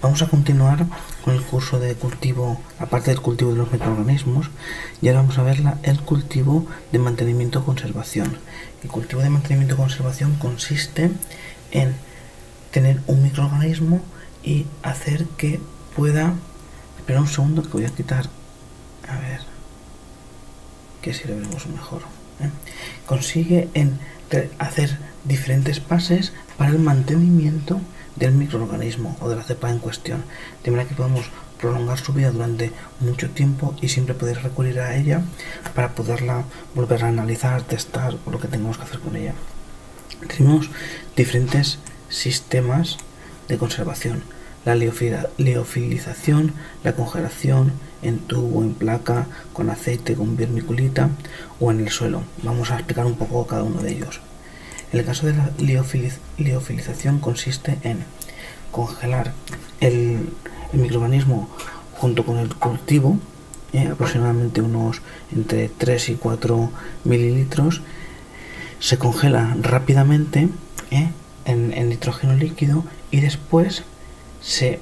Vamos a continuar con el curso de cultivo, aparte del cultivo de los microorganismos, y ahora vamos a ver el cultivo de mantenimiento-conservación. El cultivo de mantenimiento-conservación consiste en tener un microorganismo y hacer que pueda... Espera un segundo que voy a quitar... A ver... que si lo vemos mejor. Consigue en hacer diferentes fases para el mantenimiento del microorganismo o de la cepa en cuestión, de manera que podemos prolongar su vida durante mucho tiempo y siempre poder recurrir a ella para poderla volver a analizar, testar o lo que tengamos que hacer con ella. Tenemos diferentes sistemas de conservación: la liofilización, la congelación en tubo, en placa, con aceite, con vermiculita o en el suelo. Vamos a explicar un poco cada uno de ellos. En el caso de la liofilización consiste en congelar el microorganismo junto con el cultivo, aproximadamente unos entre 3 y 4 mililitros. Se congela rápidamente en nitrógeno líquido y después se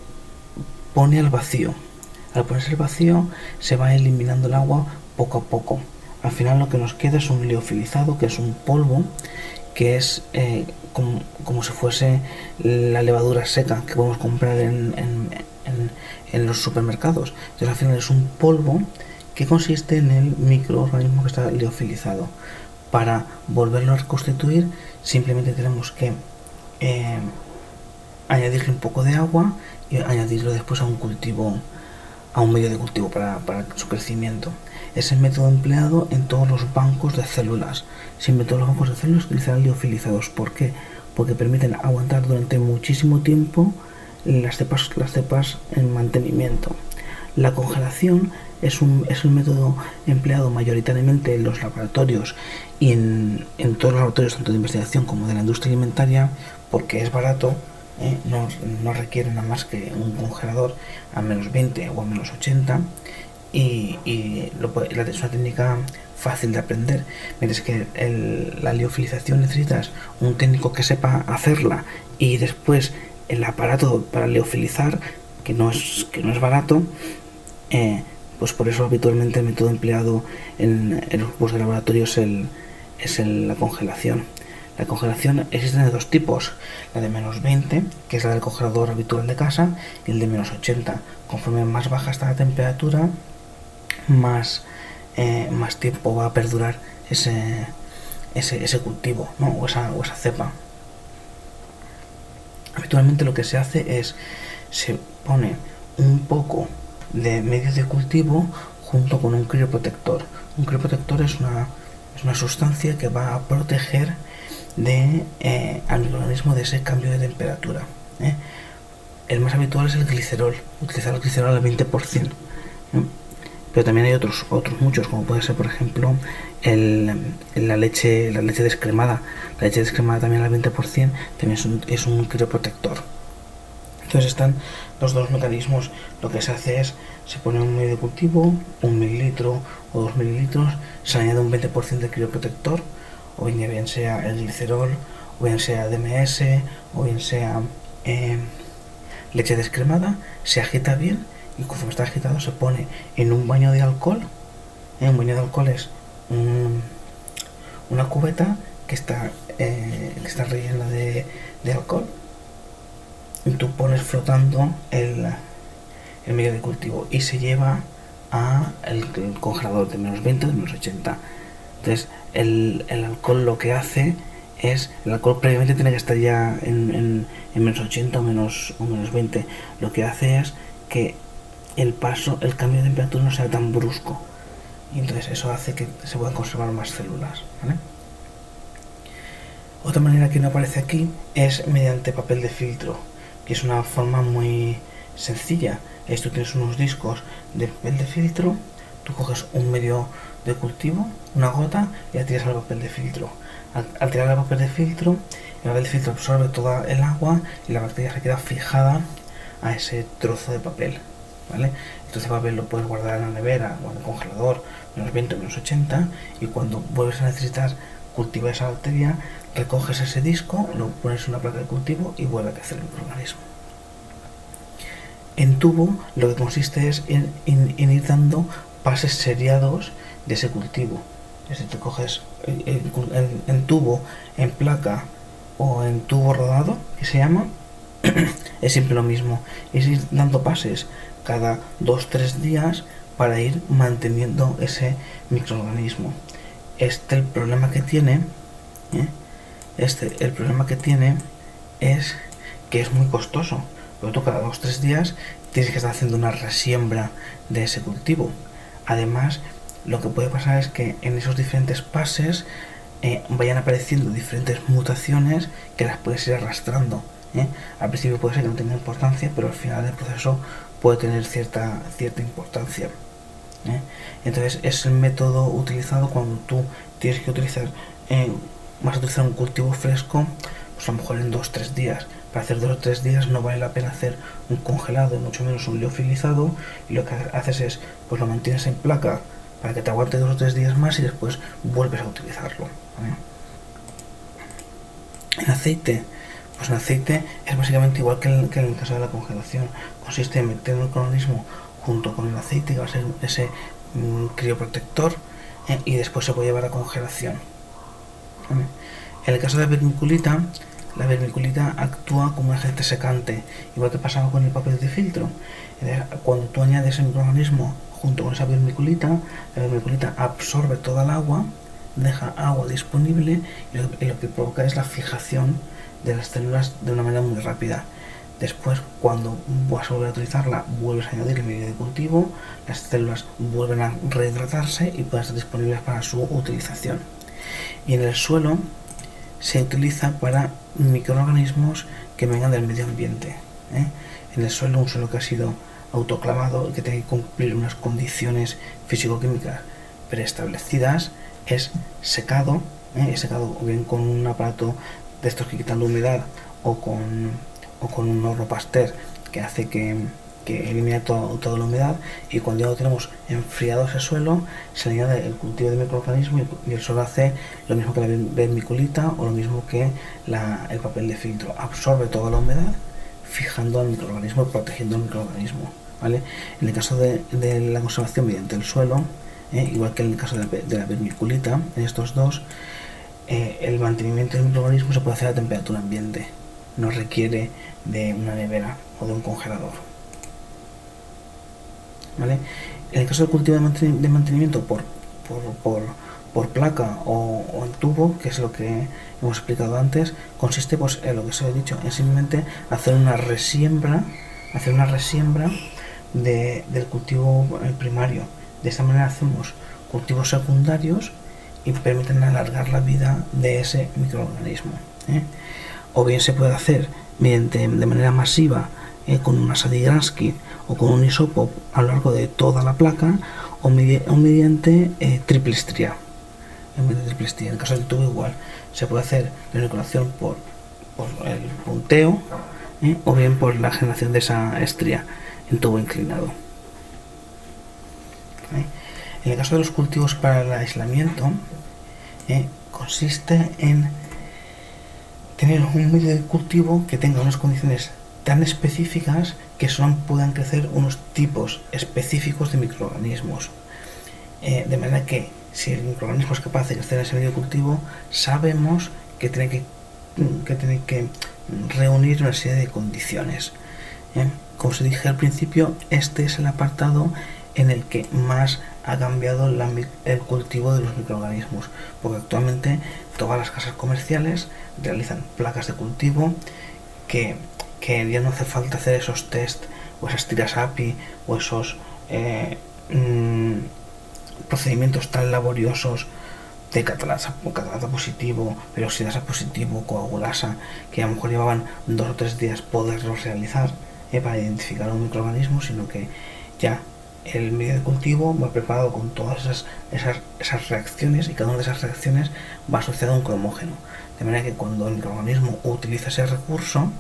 pone al vacío. Al ponerse al vacío se va eliminando el agua poco a poco. Al final lo que nos queda es un liofilizado, que es un polvo, que es como si fuese la levadura seca que podemos comprar en los supermercados. Entonces al final es un polvo que consiste en el microorganismo que está liofilizado. Para volverlo a reconstituir simplemente tenemos que añadirle un poco de agua y añadirlo después a un cultivo, a un medio de cultivo para su crecimiento. Es el método empleado en todos los bancos de células. Siempre todos los bancos de células utilizan liofilizados. ¿Por qué? Porque permiten aguantar durante muchísimo tiempo las cepas en mantenimiento. La congelación es un método empleado mayoritariamente en los laboratorios y en todos los laboratorios, tanto de investigación como de la industria alimentaria, porque es barato. No requiere nada más que un congelador a menos 20 o a menos 80 y es una técnica fácil de aprender, mientras que la liofilización necesitas un técnico que sepa hacerla y después el aparato para liofilizar que no es barato. Pues por eso habitualmente el método empleado en los grupos de laboratorio es la congelación. La congelación existe de dos tipos: la de menos 20, que es la del congelador habitual de casa, y el de menos 80. Conforme más baja está la temperatura, más tiempo va a perdurar ese cultivo, ¿no? o esa cepa. Habitualmente lo que se hace es se pone un poco de medio de cultivo junto con un crioprotector. Un crioprotector es una sustancia que va a proteger al microorganismo de ese cambio de temperatura. El más habitual es el glicerol, utilizar el glicerol al 20%. Pero también hay otros muchos, como puede ser por ejemplo la leche descremada. La leche descremada también al 20% también es un crioprotector. Entonces están los dos mecanismos. Lo que se hace es se pone un medio de cultivo, 1 mililitro o 2 mililitros, se añade un 20% de crioprotector, o bien sea el glicerol, o bien sea DMS, o bien sea leche descremada. Se agita bien y conforme está agitado se pone en un baño de alcohol. Un baño de alcohol es una cubeta que está rellena de alcohol, y tú pones flotando el medio de cultivo y se lleva al congelador de menos 20 o de menos 80. Entonces el alcohol lo que hace es, el alcohol previamente tiene que estar ya en menos 80 o menos 20. Lo que hace es que el cambio de temperatura no sea tan brusco, y entonces eso hace que se puedan conservar más células, ¿vale? Otra manera que no aparece aquí es mediante papel de filtro, que es una forma muy sencilla. Tú tienes unos discos de papel de filtro, tú coges un medio de cultivo, una gota, y la tiras al papel de filtro. Al tirar al papel de filtro, el papel de filtro absorbe toda el agua y la bacteria se queda fijada a ese trozo de papel, ¿vale? Entonces el papel lo puedes guardar en la nevera o en el congelador, menos 20 o menos 80, y cuando vuelves a necesitar cultivar esa bacteria, recoges ese disco, lo pones en una placa de cultivo y vuelve a crecer el microorganismo. En tubo lo que consiste es en ir dando pases seriados de ese cultivo. Es decir, te coges en tubo, en placa o en tubo rodado, que se llama, es siempre lo mismo. Es ir dando pases cada 2-3 días para ir manteniendo ese microorganismo. El problema que tiene, el problema que tiene es que es muy costoso, porque tú cada 2-3 días tienes que estar haciendo una resiembra de ese cultivo. Además, lo que puede pasar es que en esos diferentes pases vayan apareciendo diferentes mutaciones que las puedes ir arrastrando. Al principio puede ser que no tenga importancia, pero al final del proceso puede tener cierta importancia. Entonces es el método utilizado cuando tú tienes que utilizar, vas a utilizar un cultivo fresco, pues a lo mejor en 2-3 días. Para hacer 2 o 3 días no vale la pena hacer un congelado, mucho menos un liofilizado, y lo que haces es, pues lo mantienes en placa para que te aguante 2 o 3 días más y después vuelves a utilizarlo. En aceite, pues en aceite es básicamente igual que en el caso de la congelación. Consiste en meter el microorganismo junto con el aceite, que va a ser ese crioprotector, y después se puede llevar a congelación. En el caso de la vermiculita actúa como un agente secante, igual que pasaba con el papel de filtro. Cuando tú añades el microorganismo junto con esa vermiculita, la vermiculita absorbe toda el agua, deja agua disponible y lo que provoca es la fijación de las células de una manera muy rápida. Después, cuando vas a volver a utilizarla, vuelves a añadir el medio de cultivo, las células vuelven a rehidratarse y pueden estar disponibles para su utilización. Y en el suelo se utiliza para microorganismos que vengan del medio ambiente. En el suelo, un suelo que ha sido autoclavado y que tiene que cumplir unas condiciones físico-químicas preestablecidas, es secado, o bien con un aparato de estos que quitan la humedad o con un horno Pasteur que hace que elimina toda la humedad, y cuando ya lo tenemos enfriado ese suelo, se le añade el cultivo de microorganismos y el suelo hace lo mismo que la vermiculita o lo mismo que el papel de filtro, absorbe toda la humedad fijando al microorganismo y protegiendo al microorganismo, ¿vale? En el caso de la conservación mediante el suelo, igual que en el caso de la vermiculita, en estos dos, el mantenimiento del microorganismo se puede hacer a temperatura ambiente, no requiere de una nevera o de un congelador, ¿vale? En el caso del cultivo de mantenimiento por placa o en tubo, que es lo que hemos explicado antes, consiste, pues, en lo que se ha dicho, en simplemente hacer una resiembra del cultivo primario. De esta manera hacemos cultivos secundarios y permiten alargar la vida de ese microorganismo. O bien se puede hacer de manera masiva, con una Sadigransky o con un isópop a lo largo de toda la placa, o mediante triple estría. En el caso del tubo igual, se puede hacer la inoculación por el punteo, o bien por la generación de esa estría en tubo inclinado. En el caso de los cultivos para el aislamiento, consiste en tener un medio de cultivo que tenga unas condiciones tan específicas que solo puedan crecer unos tipos específicos de microorganismos, de manera que si el microorganismo es capaz de crecer en ese medio de cultivo, sabemos que tiene que reunir una serie de condiciones. Como os dije al principio, este es el apartado en el que más ha cambiado el cultivo de los microorganismos, porque actualmente todas las casas comerciales realizan placas de cultivo que ya no hace falta hacer esos test o esas tiras API o esos procedimientos tan laboriosos de catalasa positivo, peroxidasa positivo, coagulasa, que a lo mejor llevaban 2 o 3 días poderlos realizar para identificar un microorganismo, sino que ya el medio de cultivo va preparado con todas esas reacciones, y cada una de esas reacciones va asociada a un cromógeno, de manera que cuando el microorganismo utiliza ese recurso,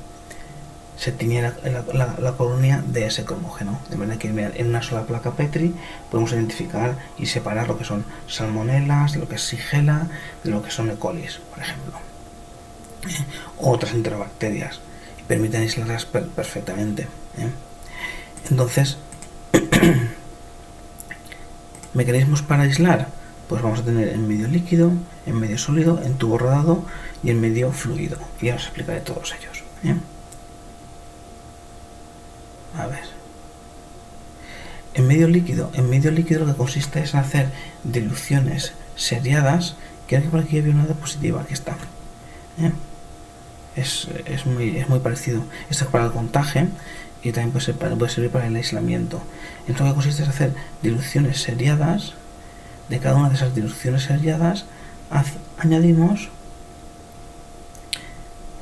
se tiñe la colonia de ese cromógeno, de manera que en una sola placa Petri podemos identificar y separar lo que son salmonelas, de lo que es Shigella, de lo que son E. coli, por ejemplo, o otras enterobacterias, y permiten aislarlas perfectamente. Entonces, mecanismos para aislar, pues vamos a tener en medio líquido, en medio sólido, en tubo rodado y en medio fluido. Y ya os explicaré todos ellos. A ver. En medio líquido lo que consiste es en hacer diluciones seriadas. Creo que por aquí había una diapositiva, aquí está. Es muy parecido. Esto es para el contaje y también puede servir para el aislamiento. Entonces lo que consiste es hacer diluciones seriadas. De cada una de esas diluciones seriadas añadimos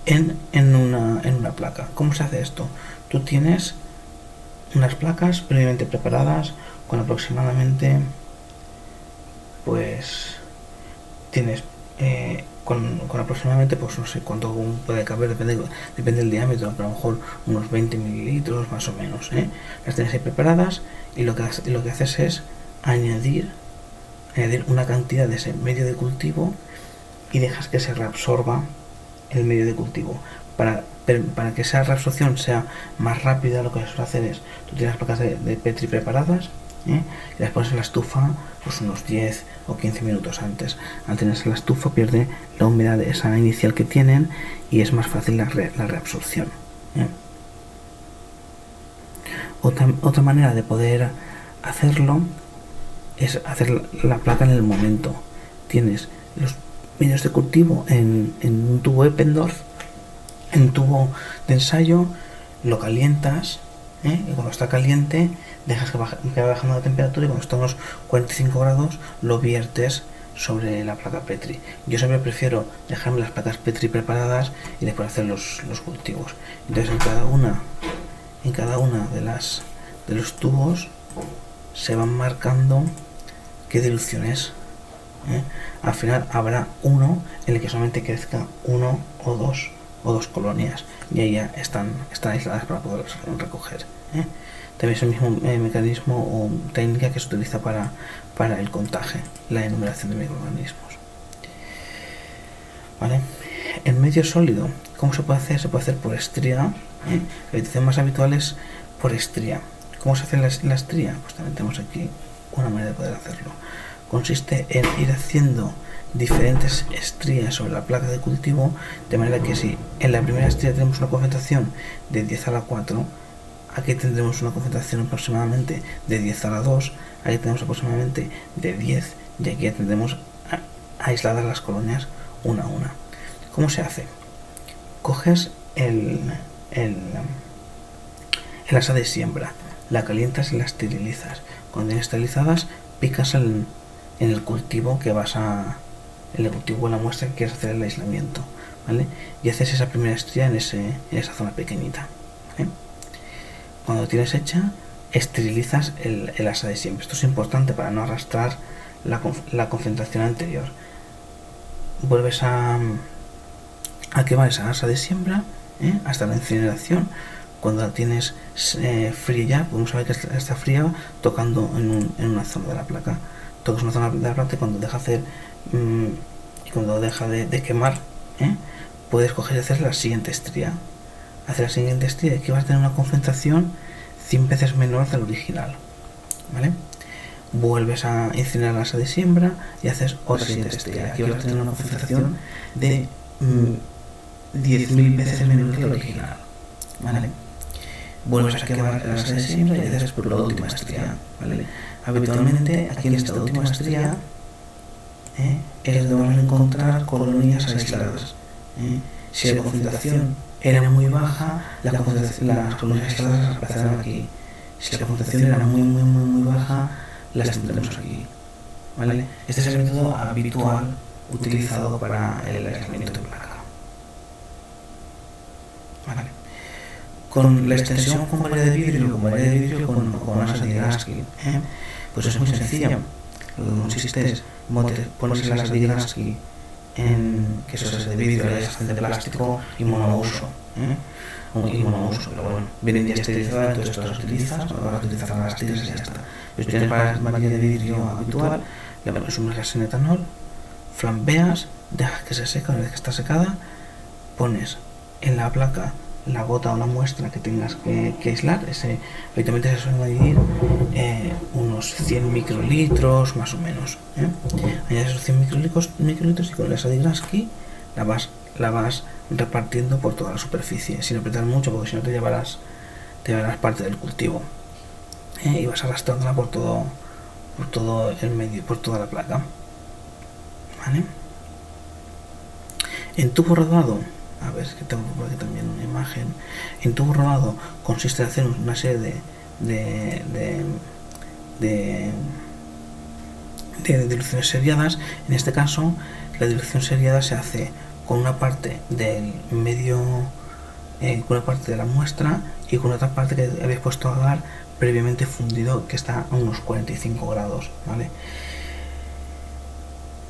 en una placa. ¿Cómo se hace esto? Tú tienes unas placas previamente preparadas con aproximadamente, pues tienes con aproximadamente, pues no sé cuánto puede caber, depende del diámetro, pero a lo mejor unos 20 mililitros más o menos. Las tienes ahí preparadas y lo que haces es añadir una cantidad de ese medio de cultivo y dejas que se reabsorba el medio de cultivo. Para que esa reabsorción sea más rápida, lo que suele hacer es, tú tienes placas de Petri preparadas y las pones en la estufa pues unos 10 o 15 minutos antes. Al tenerse en la estufa pierde la humedad esa inicial que tienen y es más fácil la reabsorción. Otra manera de poder hacerlo es hacer la placa en el momento. Tienes los medios de cultivo en un tubo Eppendorf, en un tubo de ensayo, lo calientas, y cuando está caliente dejas que vaya bajando la temperatura y cuando está a unos 45 grados lo viertes sobre la placa Petri. Yo siempre prefiero dejarme las placas Petri preparadas y después hacer los cultivos. Entonces en cada una de los tubos se van marcando qué dilución es. Al final habrá uno en el que solamente crezca uno o dos colonias y ahí ya están aisladas para poder recoger. También es el mismo mecanismo o técnica que se utiliza para el contaje, la enumeración de microorganismos. ¿Vale? En medio sólido, ¿cómo se puede hacer? Se puede hacer por estría. La utilización más habitual es por estría. ¿Cómo se hace la estría? Pues también tenemos aquí una manera de poder hacerlo. Consiste en ir haciendo diferentes estrías sobre la placa de cultivo, de manera que si en la primera estría tenemos una concentración de 10 a la 4, aquí tendremos una concentración aproximadamente de 10 a la 2, aquí tenemos aproximadamente de 10 y aquí ya tendremos aisladas las colonias una a una. ¿Cómo se hace? Coges el asa de siembra, la calientas y la esterilizas. Cuando tienes esterilizadas, picas en el cultivo que vas a... el cultivo de la muestra que quieres hacer el aislamiento, ¿vale? Y haces esa primera estría en esa zona pequeñita, ¿vale? Cuando tienes hecha, esterilizas el asa de siembra. Esto es importante para no arrastrar la concentración anterior. Vuelves a quemar esa asa de siembra hasta la incineración. Cuando la tienes fría ya, podemos saber que está fría tocando en una zona de la placa. Tocas una zona de la placa y cuando deja de quemar, puedes coger y hacer la siguiente estría. Hacer la siguiente estría y aquí vas a tener una concentración 100 veces menor del original, ¿vale? Vuelves a incinerar la asa de siembra y haces otra siguiente estría. Aquí vas a tener una concentración de 10.000 veces menor que el original, ¿vale? Vuelves a quemar la asa de siembra y haces por la última estría, ¿vale? Habitualmente aquí en esta última estría es donde vamos a encontrar colonias aisladas. Si la concentración era muy baja, las colonias aisladas las reemplazarán aquí. Si la concentración era muy baja, las tendremos aquí, ¿vale? Este es el método habitual utilizado para el aislamiento de placa, ¿vale? Con la extensión con varilla de vidrio, con asa de Gansky, pues es muy sencilla. Lo que consiste es pones el asa de Gansky que es asa de vidrio, es de plástico y monouso, pero bueno, vienen ya esterilizadas, entonces tú las utilizas, no vas a utilizar las tiras y ya está. Pues tienes varilla de vidrio habitual, le sumerges en etanol, flambeas, dejas que se seque. Una vez que está secada, pones en la placa la gota o la muestra que tengas que aislar. Habitualmente se suelen añadir unos 100 microlitros más o menos. Añades esos 100 microlitros y con la Sadigraski la vas repartiendo por toda la superficie, sin apretar mucho, porque si no te llevarás parte del cultivo, y vas arrastrándola por todo el medio, por toda la placa, ¿vale? En tubo rodado, a ver, es que tengo por aquí también una imagen. En tubo rodado consiste en hacer una serie de diluciones seriadas. En este caso, la dilución seriada se hace con una parte del medio, con una parte de la muestra y con otra parte que habéis puesto a agar previamente fundido, que está a unos 45 grados, ¿vale?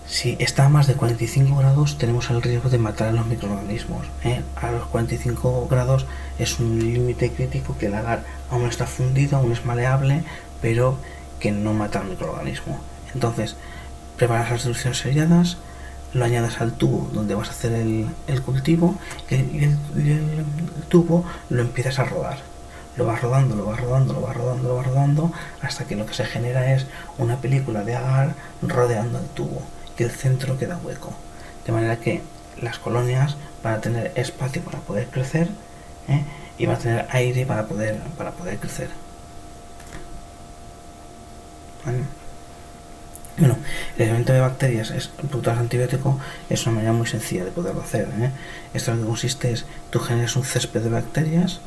Si está a más de 45 grados tenemos el riesgo de matar a los microorganismos. A los 45 grados es un límite crítico, que el agar aún está fundido, aún es maleable, pero que no mata al microorganismo. Entonces, preparas las diluciones seriadas, lo añades al tubo donde vas a hacer el cultivo, y el tubo lo empiezas a rodar. Lo vas rodando hasta que lo que se genera es una película de agar rodeando el tubo, que el centro queda hueco, de manera que las colonias van a tener espacio para poder crecer, y van a tener aire para poder crecer, ¿vale? Bueno, el alimento de bacterias es producto antibiótico, es una manera muy sencilla de poderlo hacer. Esto lo que consiste es, tú generas un césped de bacterias,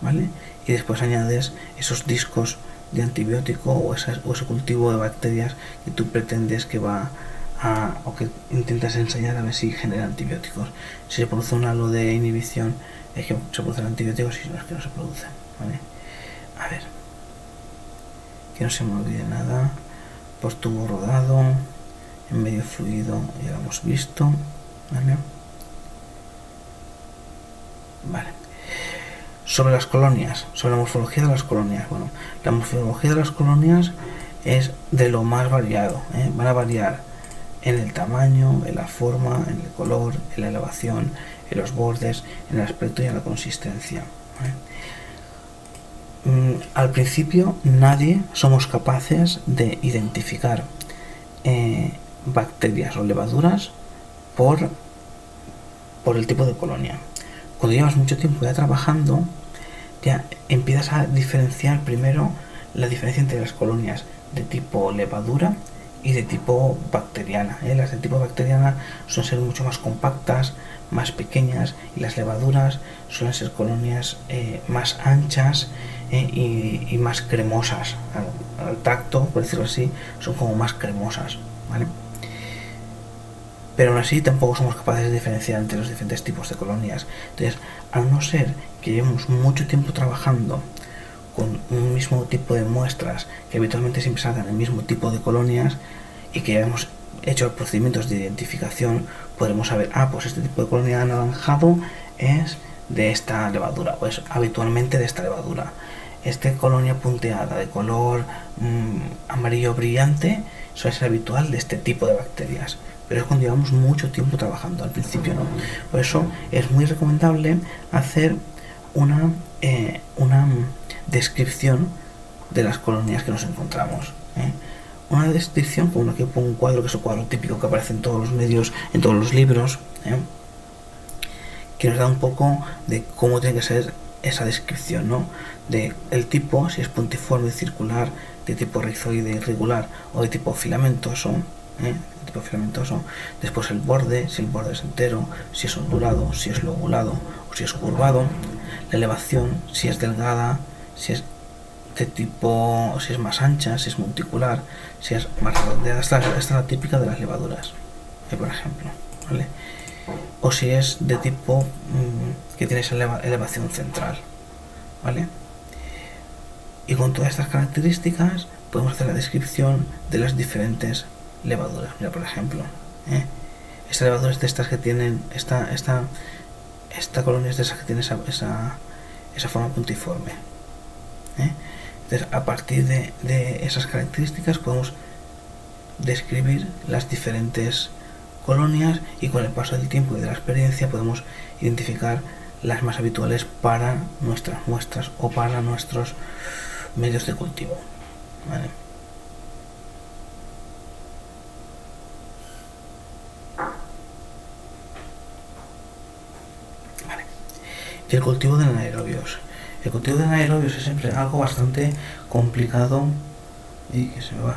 ¿vale? Y después añades esos discos de antibiótico o ese cultivo de bacterias que tú pretendes que o que intentas ensayar a ver si genera antibióticos. Si se produce un halo de inhibición, es que se producen antibióticos, y si no, es que no se producen, ¿vale? A ver, que no se me olvide nada. Por tubo rodado, en medio fluido, ya lo hemos visto, ¿vale? Vale. Sobre las colonias, sobre la morfología de las colonias. Bueno, la morfología de las colonias es de lo más variado, van a variar en el tamaño, en la forma, en el color, en la elevación, en los bordes, en el aspecto y en la consistencia, ¿vale? Al principio nadie somos capaces de identificar bacterias o levaduras por el tipo de colonia. Cuando llevas mucho tiempo ya trabajando, ya empiezas a diferenciar primero la diferencia entre las colonias de tipo levadura y de tipo bacteriana. Las de tipo bacteriana suelen ser mucho más compactas, más pequeñas, y las levaduras suelen ser colonias más anchas, y más cremosas. Al tacto, por decirlo así, son como más cremosas, ¿vale? Pero aún así tampoco somos capaces de diferenciar entre los diferentes tipos de colonias. Entonces, al no ser que llevemos mucho tiempo trabajando con un mismo tipo de muestras, que habitualmente siempre salgan el mismo tipo de colonias, y que ya hemos hecho procedimientos de identificación, podremos saber, pues este tipo de colonia anaranjado es de esta levadura, o es habitualmente de esta levadura. Esta colonia punteada de color amarillo brillante suele ser habitual de este tipo de bacterias, pero es cuando llevamos mucho tiempo trabajando, al principio no. Por eso es muy recomendable hacer una descripción de las colonias que nos encontramos, una descripción, como aquí pongo un cuadro, que es el cuadro típico que aparece en todos los medios, en todos los libros, que nos da un poco de cómo tiene que ser esa descripción, ¿no? De el tipo, si es puntiforme, circular, de tipo rizoide, irregular, o de tipo filamentoso, Después el borde, si el borde es entero, si es ondulado, si es lobulado o si es curvado. La elevación, si es delgada, si es de tipo, si es más ancha, si es monticular, si es más redondeada. Esta es la típica de las levaduras, por ejemplo, ¿vale? O si es de tipo que tiene esa elevación central, ¿vale? Y con todas estas características podemos hacer la descripción de las diferentes levaduras. Mira, por ejemplo, esta levadura es de estas que tienen esta colonia es de esas que tiene esa forma puntiforme, Entonces, a partir de esas características podemos describir las diferentes colonias, y con el paso del tiempo y de la experiencia podemos identificar las más habituales para nuestras muestras o para nuestros medios de cultivo, ¿vale? Y el cultivo de anaerobios. El cultivo de anaerobios es siempre algo bastante complicado. Y que se me va.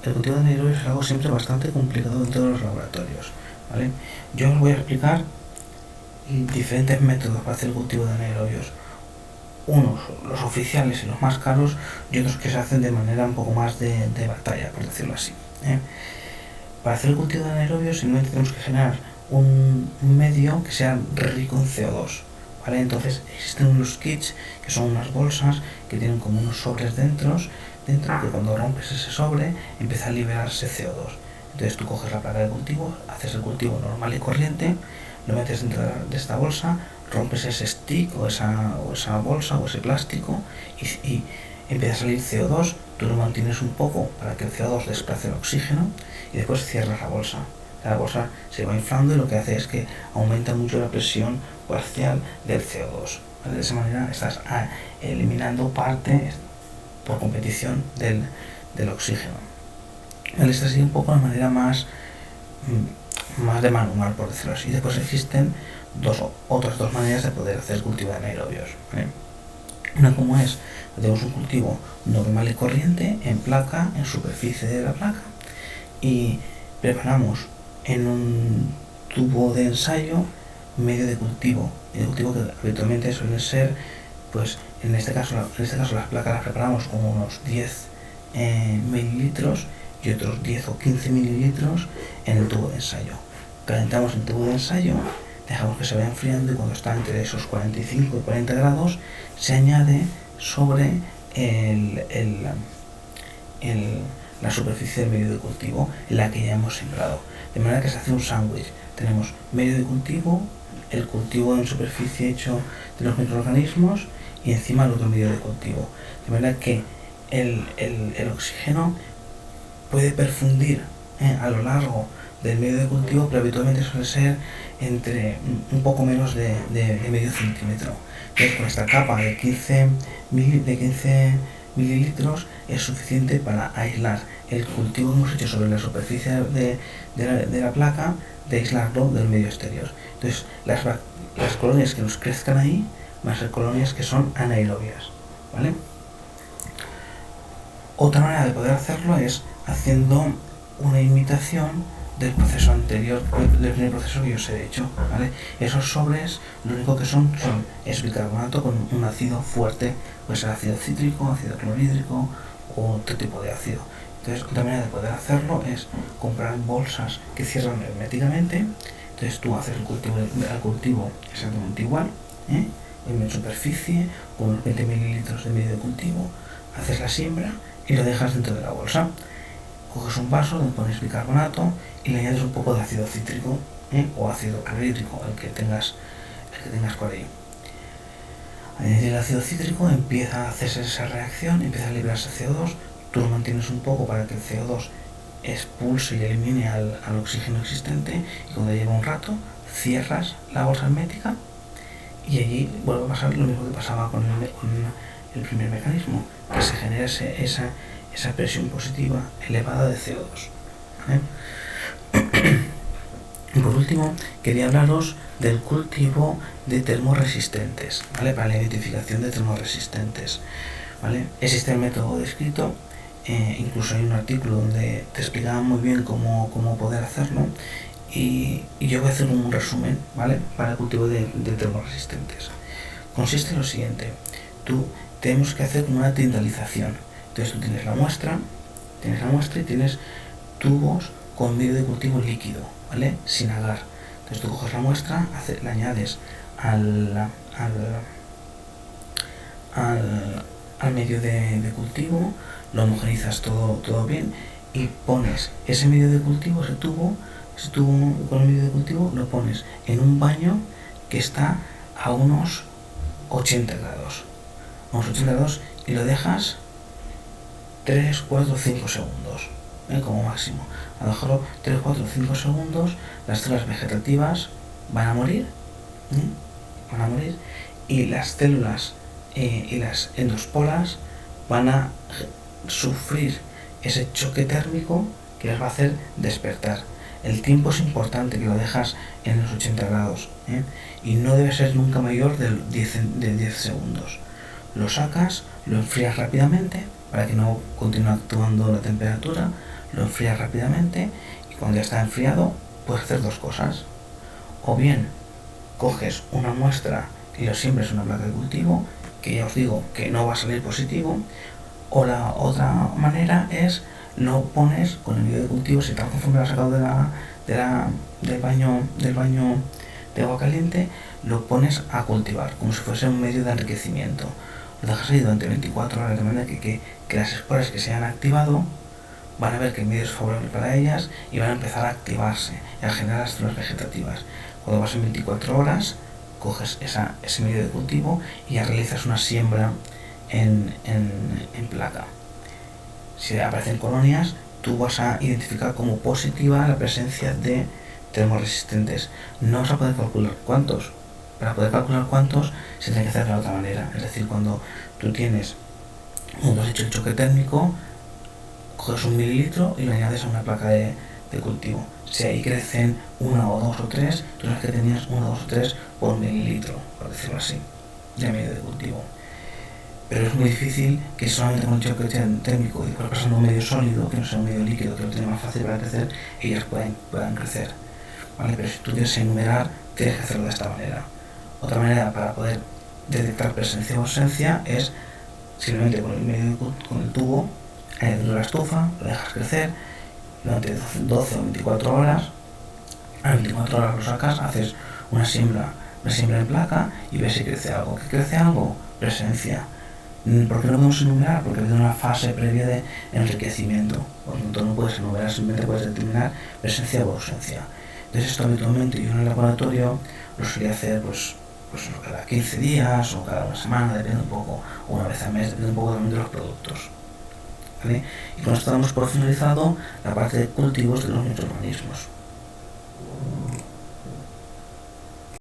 El cultivo de anaerobios es algo siempre bastante complicado en todos los laboratorios, ¿vale? Yo os voy a explicar diferentes métodos para hacer el cultivo de anaerobios. Unos, los oficiales y los más caros, y otros que se hacen de manera un poco más de batalla, por decirlo así, ¿eh? Para hacer el cultivo de anaerobios simplemente tenemos que generar un medio que sea rico en CO2, ¿vale? Entonces existen unos kits que son unas bolsas que tienen como unos sobres dentro que cuando rompes ese sobre empieza a liberarse CO2. Entonces tú coges la placa de cultivo, haces el cultivo normal y corriente, lo metes dentro de esta bolsa, rompes ese stick o esa bolsa o ese plástico y empieza a salir CO2, tú lo mantienes un poco para que el CO2 desplace el oxígeno y después cierras la bolsa. La bolsa se va inflando y lo que hace es que aumenta mucho la presión parcial del CO2, ¿vale? De esa manera estás eliminando parte por competición del oxígeno, ¿vale? Esta sería un poco la manera más de manual, por decirlo así. Después existen otras dos maneras de poder hacer cultivo de anaerobios, ¿vale? Una como es, tenemos un cultivo normal y corriente en placa, en superficie de la placa, y preparamos en un tubo de ensayo medio de cultivo que habitualmente suelen ser, pues en este caso las placas las preparamos con unos 10 mililitros y otros 10 o 15 mililitros en el tubo de ensayo. Calentamos el tubo de ensayo, dejamos que se vaya enfriando y cuando está entre esos 45 y 40 grados se añade sobre la superficie del medio de cultivo en la que ya hemos sembrado. De manera que se hace un sándwich. Tenemos medio de cultivo, el cultivo en superficie hecho de los microorganismos y encima el otro medio de cultivo. De manera que el oxígeno puede perfundir a lo largo del medio de cultivo, pero habitualmente suele ser entre un poco menos de medio centímetro. Entonces, con esta capa de 15 mililitros es suficiente para aislar el cultivo que hemos hecho sobre la superficie de la placa, de aislarlo del medio exterior. Entonces, las colonias que nos crezcan ahí van a ser colonias que son anaerobias, ¿vale? Otra manera de poder hacerlo es haciendo una imitación del proceso anterior, del primer proceso que yo os he hecho, ¿vale? Esos sobres lo único que es bicarbonato con un ácido fuerte, pues ácido cítrico, ácido clorhídrico o otro tipo de ácido. Entonces, otra manera de poder hacerlo es comprar bolsas que cierran herméticamente. Entonces tú haces el cultivo exactamente igual, en superficie, con unos 20 mililitros de medio de cultivo, haces la siembra y lo dejas dentro de la bolsa. Coges un vaso, le pones bicarbonato y le añades un poco de ácido cítrico o ácido clorhídrico, el que tengas por ahí. Añadir el ácido cítrico, empieza a hacerse esa reacción, empieza a liberarse CO2, tú lo mantienes un poco para que el CO2 expulse y elimine al oxígeno existente y cuando lleva un rato cierras la bolsa hermética y allí vuelve a pasar lo mismo que pasaba con el primer mecanismo, que se genera esa presión positiva elevada de CO2, ¿vale? Y por último, quería hablaros del cultivo de termoresistentes, ¿vale? Para la identificación de termoresistentes, ¿vale? Existe el método descrito, incluso hay un artículo donde te explicaba muy bien cómo poder hacerlo y yo voy a hacer un resumen, ¿vale? Para el cultivo de termoresistentes. Consiste en lo siguiente: tenemos que hacer una tindalización. Entonces tú tienes la muestra y tienes tubos con medio de cultivo líquido, ¿vale? Sin agar. Entonces tú coges la muestra, la añades al medio de cultivo, lo homogenizas todo bien y pones ese medio de cultivo, ese tubo con el medio de cultivo, lo pones en un baño que está a unos 80 grados. Y lo dejas 3, 4, 5 segundos, como máximo. Al dejarlo 3, 4, 5 segundos, las células vegetativas van a morir van a morir, y las células y las endosporas van a sufrir ese choque térmico que les va a hacer despertar. El tiempo es importante, que lo dejas en los 80 grados, y no debe ser nunca mayor de 10 segundos. Lo sacas, lo enfrías rápidamente para que no continúe actuando la temperatura, lo enfrías rápidamente, y cuando ya está enfriado puedes hacer dos cosas. O bien coges una muestra y lo siembres en una placa de cultivo, que ya os digo que no va a salir positivo, o la otra manera es lo pones con el medio de cultivo, si tal conforme lo has sacado del baño de agua caliente, lo pones a cultivar como si fuese un medio de enriquecimiento. Lo dejas ahí durante 24 horas, de manera que las esporas que se hayan activado van a ver que el medio es favorable para ellas y van a empezar a activarse y a generar las células vegetativas. Cuando pasen 24 horas, coges ese medio de cultivo y ya realizas una siembra en placa. Si aparecen colonias, tú vas a identificar como positiva la presencia de termoresistentes. No vas a poder calcular cuántos. Para poder calcular cuántos se tiene que hacer de la otra manera. Es decir, cuando tú has hecho el choque térmico, coges 1 mililitro y lo añades a una placa de cultivo. Si ahí crecen 1 o 2 o 3, tú sabes que tenías 1, 2 o 3 por mililitro, por decirlo así, de medio de cultivo. Pero es muy difícil que solamente con el choque térmico y después pasando un medio sólido, que no sea un medio líquido, que lo tiene más fácil para crecer, ellas puedan crecer. ¿Vale? Pero si tú quieres enumerar, tienes que hacerlo de esta manera. Otra manera para poder detectar presencia o ausencia es simplemente con el tubo, añadiendo la estufa, lo dejas crecer durante 12 o 24 horas. A las 24 horas lo sacas, haces una siembra en placa y ves si crece algo. ¿Qué crece algo? Presencia. ¿Por qué no podemos enumerar? Porque ha habido una fase previa de enriquecimiento. Por lo tanto, no puedes enumerar, simplemente puedes determinar presencia o ausencia. Entonces, esto habitualmente yo en el laboratorio lo solía hacer pues cada 15 días o cada una semana, depende un poco, o una vez al mes, depende un poco de los productos. ¿Vale? Y con esto damos por finalizado la parte de cultivos de los microorganismos.